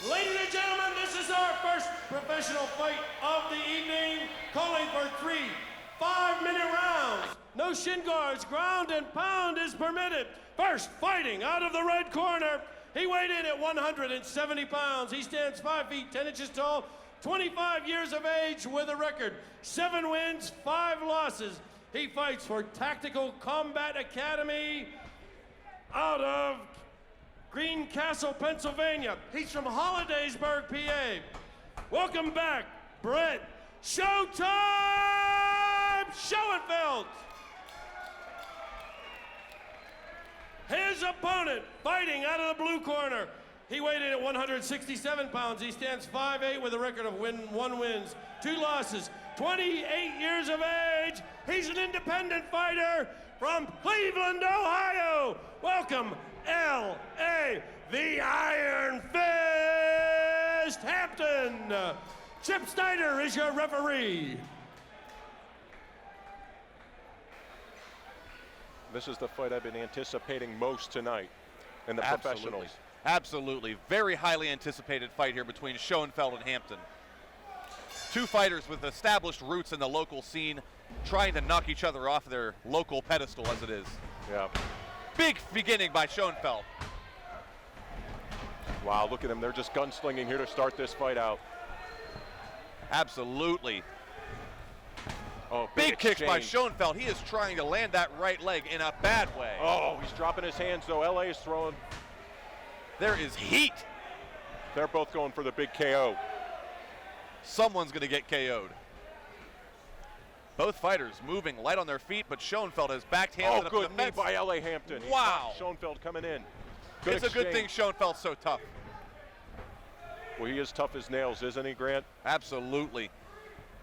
Ladies and gentlemen, this is our first professional fight of the evening, calling for 3 5-minute rounds. No shin guards, ground and pound is permitted. First, fighting out of the red corner. He weighed in at 170 pounds. He stands 5 feet 10 inches tall, 25 years of age with a record 7 wins, 5 losses. He fights for Tactical Combat Academy out of Greencastle, Pennsylvania. He's from Hollidaysburg, PA. Welcome back, Brett Showtime Shoenfelt. His opponent, fighting out of the blue corner. He weighed in at 167 pounds. He stands 5'8" with a record of 1 wins, 2 losses, 28 years of age. He's an independent fighter from Cleveland, Ohio. Welcome, L.A., the Iron Fist, Hampton. Chip Snyder is your referee. This is the fight I've been anticipating most tonight in the professionals. Absolutely. Very highly anticipated fight here between Shoenfelt and Hampton. 2 fighters with established roots in the local scene, trying to knock each other off their local pedestal as it is. Yeah. Big beginning by Shoenfelt. Wow, look at them. They're just gunslinging here to start this fight out. Absolutely. Oh, big kicks by Shoenfelt. He is trying to land that right leg in a bad way. Oh, he's dropping his hands though. LA is throwing. There is heat. They're both going for the big KO. Someone's going to get KO'd. Both fighters moving light on their feet, but Shoenfelt has backhanded up good the knee fence. by LA Hampton. Wow. Shoenfelt coming in. It's a good thing Shoenfelt's so tough. Well, he is tough as nails, isn't he, Grant? Absolutely.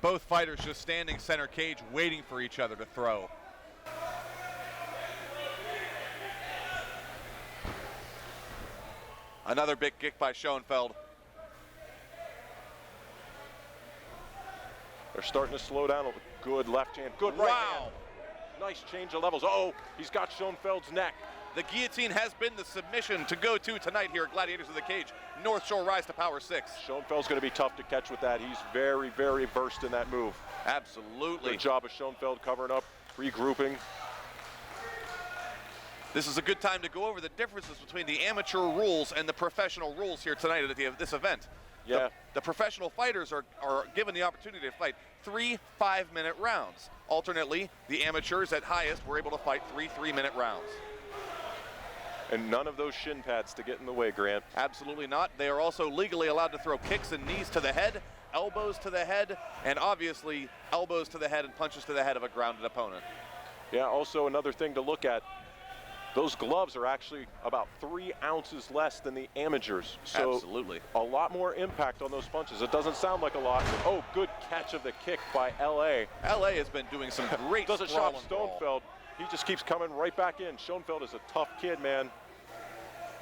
Both fighters just standing center cage waiting for each other to throw. Another big kick by Shoenfelt. They're starting to slow down. Good left hand, good right hand. Nice change of levels. Oh, he's got Schoenfeld's neck. The guillotine has been the submission to go to tonight here at Gladiators of the Cage. North Shore rise to power 6. Schoenfeld's going to be tough to catch with that. He's very, very versed in that move. Absolutely. Good job of Shoenfeld covering up, regrouping. This is a good time to go over the differences between the amateur rules and the professional rules here tonight at this event. Yeah. The professional fighters are given the opportunity to fight 3 5-minute rounds. Alternately, the amateurs at highest were able to fight 3 3-minute rounds. And none of those shin pads to get in the way, Grant. Absolutely not. They are also legally allowed to throw kicks and knees to the head, elbows to the head, and obviously elbows to the head and punches to the head of a grounded opponent. Yeah, also another thing to look at, those gloves are actually about 3 ounces less than the amateurs. So absolutely. A lot more impact on those punches. It doesn't sound like a lot. Oh, good catch of the kick by LA. LA has been doing some great doesn't shop Shoenfelt. He just keeps coming right back in. Shoenfelt is a tough kid, man.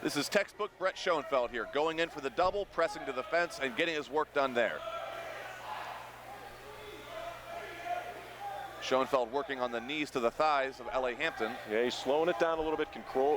This is textbook Brett Shoenfelt here, going in for the double, pressing to the fence, and getting his work done there. Shoenfelt working on the knees to the thighs of L.A. Hampton. Yeah, he's slowing it down a little bit,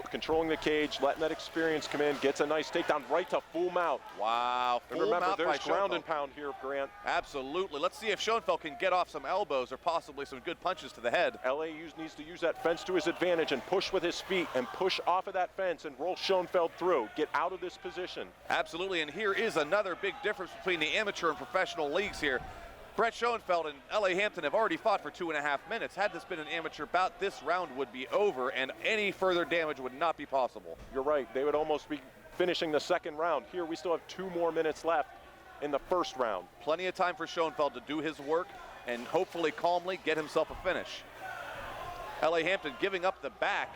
controlling the cage, letting that experience come in, gets a nice takedown right to full mount. Wow, and remember, there's ground and pound here, Grant. Absolutely. Let's see if Shoenfelt can get off some elbows or possibly some good punches to the head. L.A. needs to use that fence to his advantage and push with his feet and push off of that fence and roll Shoenfelt through. Get out of this position. Absolutely, and here is another big difference between the amateur and professional leagues here. Brett Shoenfelt and L.A. Hampton have already fought for 2.5 minutes. Had this been an amateur bout, this round would be over and any further damage would not be possible. You're right. They would almost be finishing the second round. Here we still have 2 more minutes left in the first round. Plenty of time for Shoenfelt to do his work and hopefully calmly get himself a finish. L.A. Hampton giving up the back.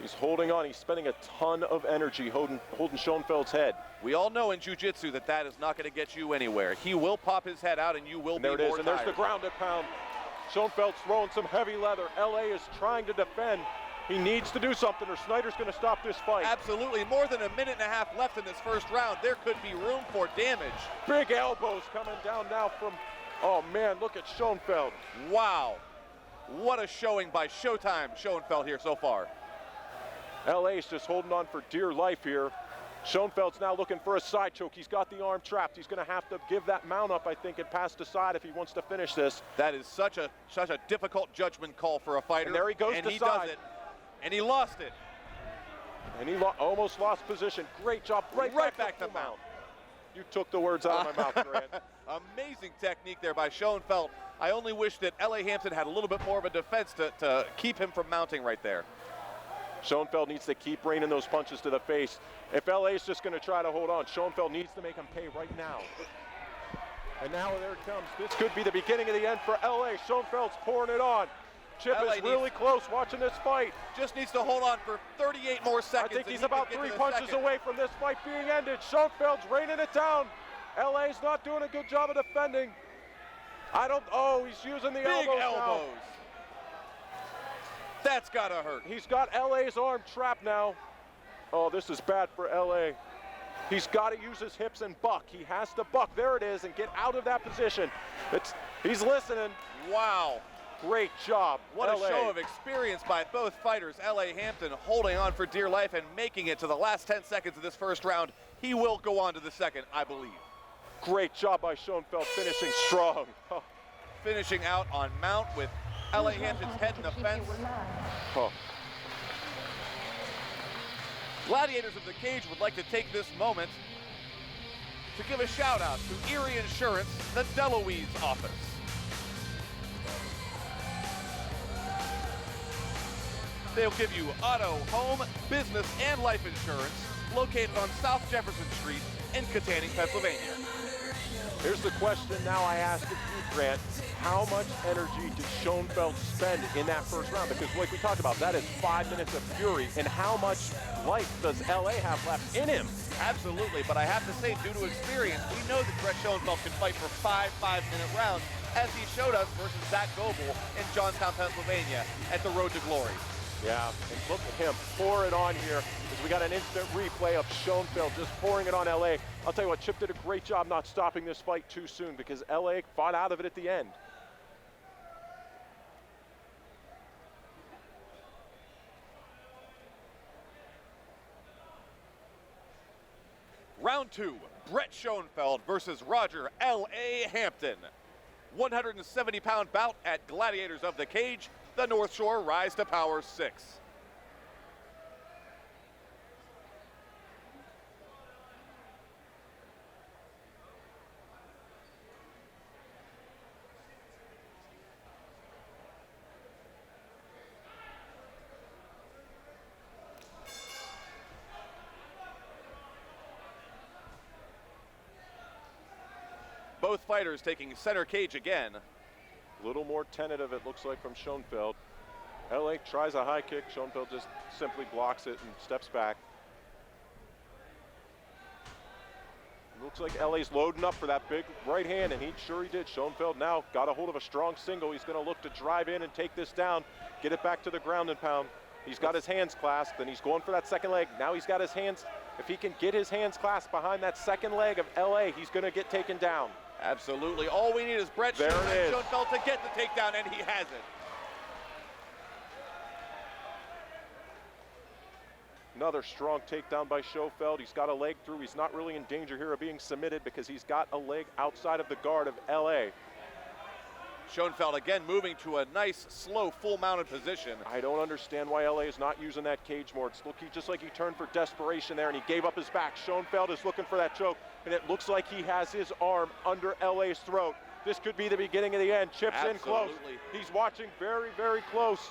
He's holding on. He's spending a ton of energy holding Schoenfeld's head. We all know in jiu-jitsu that is not going to get you anywhere. He will pop his head out and you will be more tired. And there's the grounded pound. Schoenfeld's throwing some heavy leather. LA is trying to defend. He needs to do something or Snyder's going to stop this fight. Absolutely. More than 1.5 minutes left in this first round. There could be room for damage. Big elbows coming down now from, oh man, look at Shoenfelt. Wow. What a showing by Showtime Shoenfelt here so far. LA's just holding on for dear life here. Shoenfelt's now looking for a side choke. He's got the arm trapped. He's going to have to give that mount up, I think, and pass to side if he wants to finish this. That is such a difficult judgment call for a fighter. And there he goes and to he side. does it. And he lost it. And he almost lost position. Great job. Right back to mount. You took the words out of my mouth, Grant. Amazing technique there by Shoenfelt. I only wish that L.A. Hampton had a little bit more of a defense to keep him from mounting right there. Shoenfelt needs to keep raining those punches to the face. If LA is just going to try to hold on, Shoenfelt needs to make him pay right now. And now there it comes. This could be the beginning of the end for LA. Shoenfelt's pouring it on. Chip is really close watching this fight. Just needs to hold on for 38 more seconds. I think he's about 3 punches away from this fight being ended. Schoenfeld's raining it down. LA's not doing a good job of defending. He's using the big elbows. Now. That's gotta hurt. He's got LA's arm trapped now. Oh, this is bad for LA. He's got to use his hips and buck. He has to buck. There it is, and get out of that position. He's listening. Wow. Great job. What a show of experience by both fighters. L.A. Hampton holding on for dear life and making it to the last 10 seconds of this first round. He will go on to the second, I believe. Great job by Shoenfelt, finishing strong. Oh. Finishing out on mount with L.A. Hampton's head in the fence. Oh. Gladiators of the Cage would like to take this moment to give a shout out to Erie Insurance, the Deloise office. They'll give you auto, home, business, and life insurance located on South Jefferson Street in Katanning, Pennsylvania. Here's the question now I ask of you, Grant. How much energy did Shoenfelt spend in that first round? Because like we talked about, that is 5 minutes of fury. And how much life does LA have left in him? Absolutely, but I have to say, due to experience, we know that Brett Shoenfelt can fight for 5 5-minute rounds, as he showed us versus Zach Goebel in Johnstown, Pennsylvania at the Road to Glory. Yeah, and look at him pour it on here as we got an instant replay of Shoenfelt just pouring it on LA. I'll tell you what, Chip did a great job not stopping this fight too soon because LA fought out of it at the end. Round 2, Brett Shoenfelt versus Roger L.A. Hampton. 170-pound bout at Gladiators of the Cage, the North Shore Rise to Power 6. Both fighters taking center cage again. A little more tentative, it looks like, from Shoenfelt. LA tries a high kick. Shoenfelt just simply blocks it and steps back. Looks like LA's loading up for that big right hand, and he did. Shoenfelt now got a hold of a strong single. He's going to look to drive in and take this down, get it back to the ground and pound. He's got his hands clasped, and he's going for that second leg. Now he's got his hands. If he can get his hands clasped behind that second leg of LA, he's going to get taken down. Absolutely. All we need is Brett Shoenfelt to get the takedown, and he has it. Another strong takedown by Shoenfelt. He's got a leg through. He's not really in danger here of being submitted because he's got a leg outside of the guard of LA. Shoenfelt again moving to a nice, slow, full-mounted position. I don't understand why LA is not using that cage more. It's looking just like he turned for desperation there and he gave up his back. Shoenfelt is looking for that choke, and it looks like he has his arm under LA's throat. This could be the beginning of the end. Chip's in close. He's watching very, very close.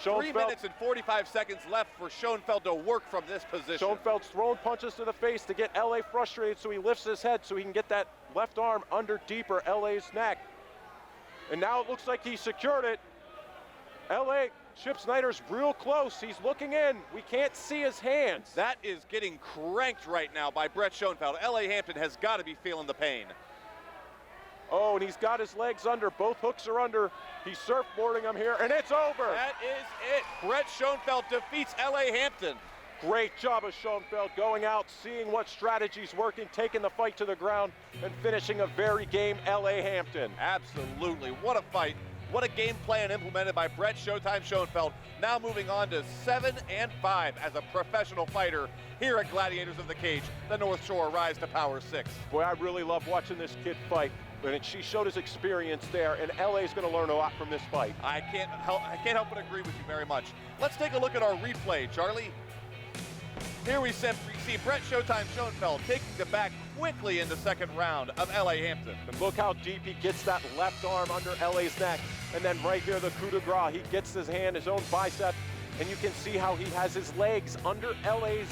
3 minutes and 45 seconds left for Shoenfelt to work from this position. Schoenfeld's throwing punches to the face to get LA frustrated, so he lifts his head so he can get that left arm under deeper LA's neck. And now it looks like he secured it. LA, Chip Snyder's real close. He's looking in. We can't see his hands. That is getting cranked right now by Brett Shoenfelt. L.A. Hampton has got to be feeling the pain. Oh, and he's got his legs under. Both hooks are under. He's surfboarding him here, and it's over. That is it. Brett Shoenfelt defeats L.A. Hampton. Great job of Shoenfelt going out, seeing what strategy's working, taking the fight to the ground, and finishing a very game L.A. Hampton. Absolutely. What a fight. What a game plan implemented by Brett Showtime Shoenfelt. Now moving on to 7-5 as a professional fighter here at Gladiators of the Cage. The North Shore rise to Power 6. Boy, I really love watching this kid fight. And she showed his experience there, and LA's going to learn a lot from this fight. I can't help but agree with you very much. Let's take a look at our replay, Charlie. Here we see Brett Showtime Shoenfelt taking the back quickly in the second round of LA Hampton. And look how deep he gets that left arm under LA's neck. And then right here, the coup de grace. He gets his hand, his own bicep, and you can see how he has his legs under LA's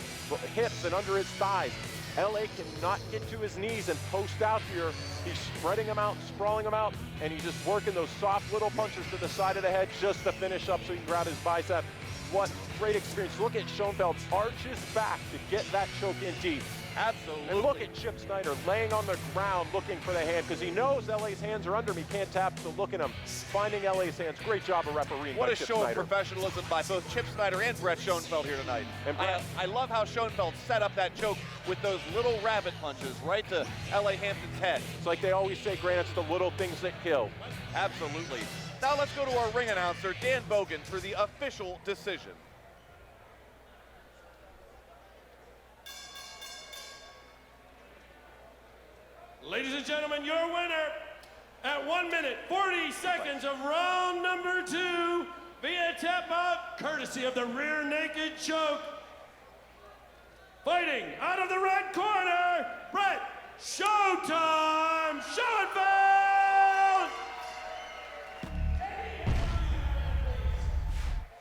hips and under his thighs. LA cannot get to his knees and post out here. He's spreading them out, sprawling them out, and he's just working those soft little punches to the side of the head just to finish up so he can grab his bicep. What great experience. Look at Shoenfelt arch his back to get that choke in deep. Absolutely. And look at Chip Snyder laying on the ground looking for the hand because he knows LA's hands are under him. He can't tap, so look at him finding LA's hands. Great job of refereeing What by a Chip show Snyder. of professionalism by both Chip Snyder and Brett Shoenfelt here tonight. And Brett, I love how Shoenfelt set up that choke with those little rabbit punches right to LA Hampton's head. it's like they always say, Grant, it's the little things that kill. Absolutely. Now let's go to our ring announcer, Dan Bogan, for the official decision. Ladies and gentlemen, your winner at 1 minute, 40 seconds of round number 2 via tap out, courtesy of the rear naked choke. Fighting out of the red corner, Brett Showtime Shoenfelt!